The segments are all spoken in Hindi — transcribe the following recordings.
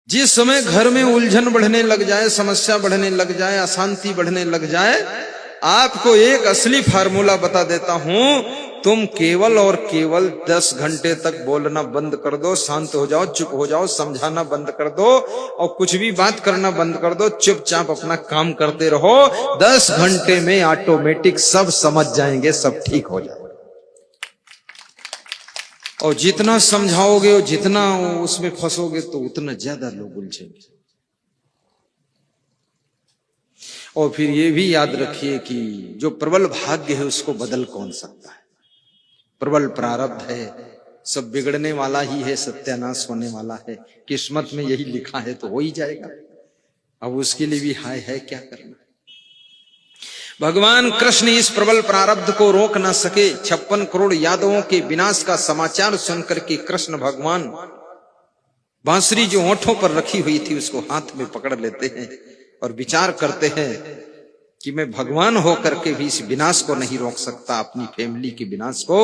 जिस समय घर में उलझन बढ़ने लग जाए, समस्या बढ़ने लग जाए, अशांति बढ़ने लग जाए, आपको एक असली फार्मूला बता देता हूं। तुम केवल और केवल 10 घंटे तक बोलना बंद कर दो, शांत हो जाओ, चुप हो जाओ, समझाना बंद कर दो और कुछ भी बात करना बंद कर दो, चुपचाप अपना काम करते रहो। 10 घंटे में ऑटोमेटिक सब समझ जाएंगे, सब ठीक हो जाएगा। और जितना समझाओगे और जितना उसमें फंसोगे तो उतना ज्यादा लोग उलझेंगे। और फिर ये भी याद रखिए कि जो प्रबल भाग्य है उसको बदल कौन सकता है। प्रबल प्रारब्ध है, सब बिगड़ने वाला ही है, सत्यानाश होने वाला है, किस्मत में यही लिखा है तो हो ही जाएगा। अब उसके लिए भी हाय है क्या करना। भगवान कृष्ण इस प्रबल प्रारब्ध को रोक ना सके। 56 करोड़ यादवों के विनाश का समाचार सुनकर के कृष्ण भगवान बांसुरी जो होठों पर रखी हुई थी उसको हाथ में पकड़ लेते हैं और विचार करते हैं कि मैं भगवान होकर के भी इस विनाश को नहीं रोक सकता, अपनी फैमिली के विनाश को।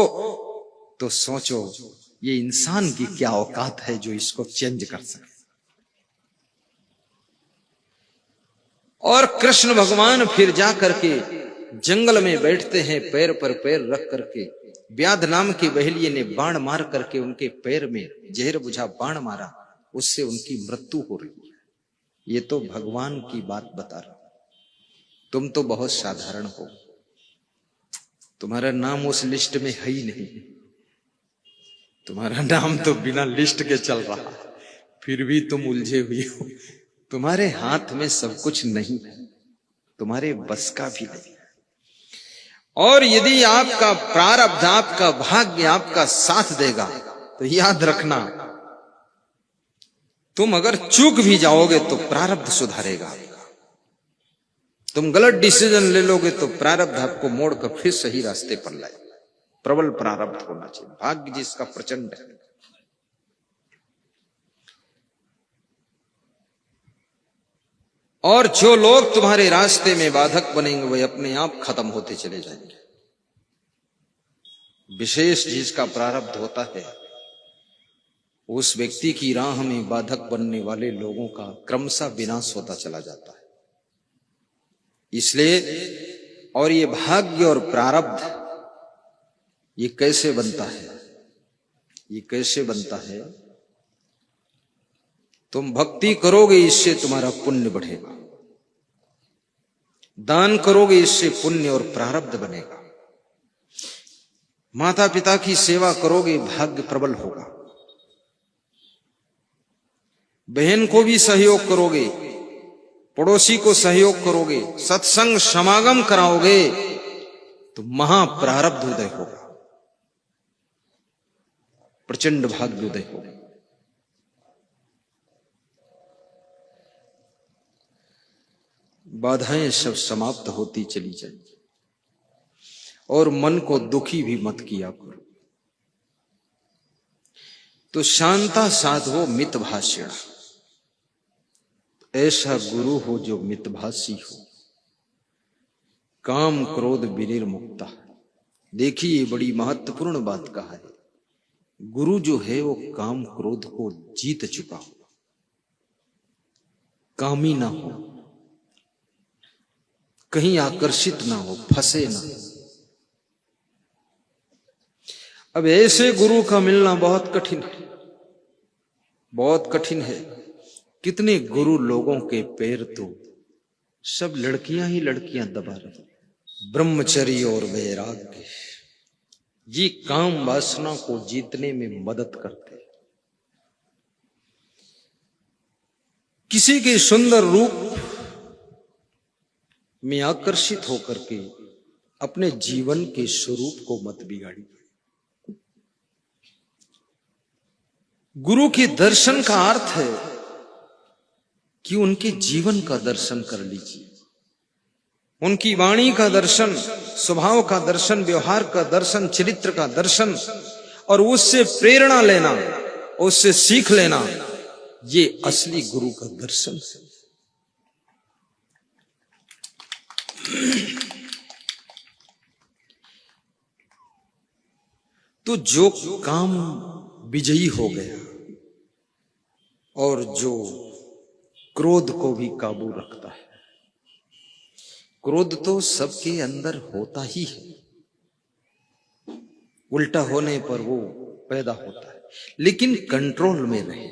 तो सोचो ये इंसान की क्या औकात है जो इसको चेंज कर सके। और कृष्ण भगवान फिर जा करके जंगल में बैठते हैं, पैर पर पैर रख करके। व्याध नाम के बहेलिये ने बाण मार करके उनके पैर में जहर बुझा बाण मारा, उससे उनकी मृत्यु हो रही है। ये तो भगवान की बात बता रहा हूं। तुम तो बहुत साधारण हो, तुम्हारा नाम उस लिस्ट में है ही नहीं। तुम्हारा नाम तो बिना लिस्ट के चल रहा है, फिर भी तुम उलझे हुए हो। तुम्हारे हाथ में सब कुछ नहीं है, तुम्हारे बस का भी नहीं। और यदि आपका प्रारब्ध, आपका भाग्य आपका साथ देगा तो याद रखना, तुम अगर चूक भी जाओगे तो प्रारब्ध सुधारेगा। तुम गलत डिसीजन ले लोगे तो प्रारब्ध आपको मोड़कर फिर सही रास्ते पर लाएगा। प्रबल प्रारब्ध होना चाहिए, भाग्य जिसका प्रचंड है। और जो लोग तुम्हारे रास्ते में बाधक बनेंगे वे अपने आप खत्म होते चले जाएंगे। विशेष जिसका प्रारब्ध होता है उस व्यक्ति की राह में बाधक बनने वाले लोगों का क्रमशः विनाश होता चला जाता है। इसलिए और ये भाग्य और प्रारब्ध ये कैसे बनता है, ये कैसे बनता है? तुम भक्ति करोगे इससे तुम्हारा पुण्य बढ़ेगा, दान करोगे इससे पुण्य और प्रारब्ध बनेगा, माता पिता की सेवा करोगे भाग्य प्रबल होगा, बहन को भी सहयोग करोगे, पड़ोसी को सहयोग करोगे, सत्संग समागम कराओगे तो महाप्रारब्ध उदय होगा, प्रचंड भाग्य उदय होगा। बाधाएं सब समाप्त होती चली जाएंगी और मन को दुखी भी मत किया करो। तो शांता साधवो मितभाषिण, ऐसा गुरु हो जो मितभाषी हो, काम क्रोध विनिर्मुक्ता। देखिए ये बड़ी महत्वपूर्ण बात कहा है। गुरु जो है वो काम क्रोध को जीत चुका हो, कामी ना हो, कहीं आकर्षित ना हो, फंसे ना। अब ऐसे गुरु का मिलना बहुत कठिन है, बहुत कठिन है। कितने गुरु लोगों के पैर तो सब लड़कियां ही लड़कियां दबा रही। ब्रह्मचर्य और वैराग्य ये काम वासना को जीतने में मदद करते हैं। किसी के सुंदर रूप में आकर्षित होकर के अपने जीवन के स्वरूप को मत बिगाड़िए। गुरु के दर्शन का अर्थ है कि उनके जीवन का दर्शन कर लीजिए, उनकी वाणी का दर्शन, स्वभाव का दर्शन, व्यवहार का दर्शन, चरित्र का दर्शन, और उससे प्रेरणा लेना, उससे सीख लेना, ये असली गुरु का दर्शन है। तो जो काम विजयी हो गया और जो क्रोध को भी काबू रखता है। क्रोध तो सबके अंदर होता ही है, उल्टा होने पर वो पैदा होता है, लेकिन कंट्रोल में रहे।